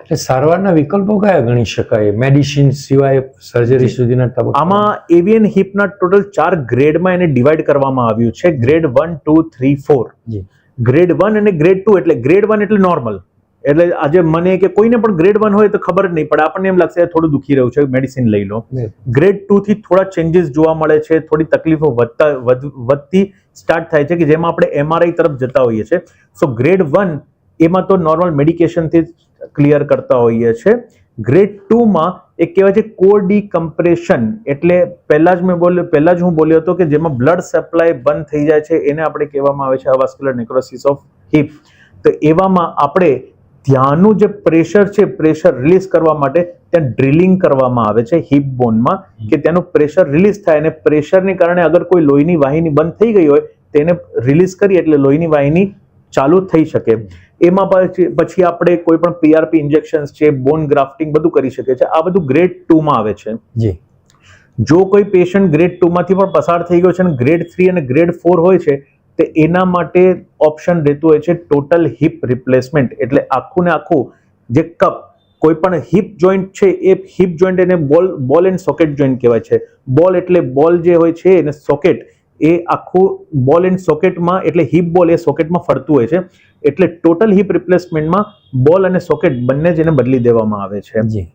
એટલે સારવારના વિકલ્પો કયા ગણી શકાય મેડિસિન સિવાય સર્જરી સુધીના તબક્કા? આમાં એવિયન હિપના ટોટલ 4 ગ્રેડમાં એને ડિવાઈડ કરવામાં આવ્યું છે. ગ્રેડ 1, 2, 3, 4. જી. ગ્રેડ 1 અને ગ્રેડ 2 એટલે ગ્રેડ 1 એટલે નોર્મલ. એટલે આજે મને કે કોઈને પણ ગ્રેડ 1 હોય તો ખબર જ નહીં પડે, આપણને એમ લાગશે થોડું દુખી રહ્યું છે, મેડિસિન લઈ લો. ગ્રેડ 2 થી થોડા ચેન્જીસ જોવા મળે છે, થોડી તકલીફો વધતી સ્ટાર્ટ થાય છે કે જેમાં આપણે એમઆરઆઈ તરફ જતા હોઈએ છીએ. સો ગ્રેડ 1 એમાં તો નોર્મલ મેડિકેશનથી ક્લિયર કરતા હોઈએ છીએ. ગ્રેડ 2 માં એક કહેવાય છે કોર ડીકમ્પ્રેશન, એટલે પહેલા જ હું બોલ્યો હતો કે જેમાં બ્લડ સપ્લાય બંધ થઈ જાય છે એને આપણે કહેવામાં આવે છે અવાસ્ક્યુલર નેક્રોસિસ ઓફ હિપ. તો એવામાં આપણે ધ્યાનનું જે પ્રેશર છે, પ્રેશર રિલીઝ કરવા માટે ત્યાં ડ્રિલિંગ કરવામાં આવે છે હિપ બોનમાં, કે તેનું પ્રેશર રિલીઝ થાય અને પ્રેશરને કારણે અગર કોઈ લોહીની વાહિની બંધ થઈ ગઈ હોય તેને રિલીઝ કરી એટલે લોહીની વાહિની ચાલુ થઈ શકે. એમાં પછી આપણે કોઈ પણ પીઆરપી ઇન્જેક્શન્સ છે, બોન ગ્રાફ્ટિંગ બધું કરી શકીએ છીએ. આ બધું ગ્રેડ 2 માં આવે છે. જી. જો કોઈ પેશન્ટ ગ્રેડ 2 માંથી પણ પસાર થઈ ગયો છે અને ગ્રેડ 3 અને ગ્રેડ 4 હોય છે તો એના માટે ઓપ્શન રહેતું હોય છે ટોટલ હિપ રિપ્લેસમેન્ટ. એટલે આખું ને આખું જે કોઈ પણ હિપ જોઈન્ટ છે એ હિપ જોઈન્ટ એને બોલ એન્ડ સોકેટ જોઈન્ટ કહેવાય છે. બોલ એટલે બોલ જે હોય છે એને સોકેટ, એ આખું બોલ એન્ડ સોકેટમાં, એટલે હિપ બોલ એ સોકેટમાં ફરતું હોય છે. એટલે ટોટલ હિપ રિપ્લેસમેન્ટમાં બોલ અને સોકેટ બંને જ એને બદલી દેવામાં આવે છે. જી.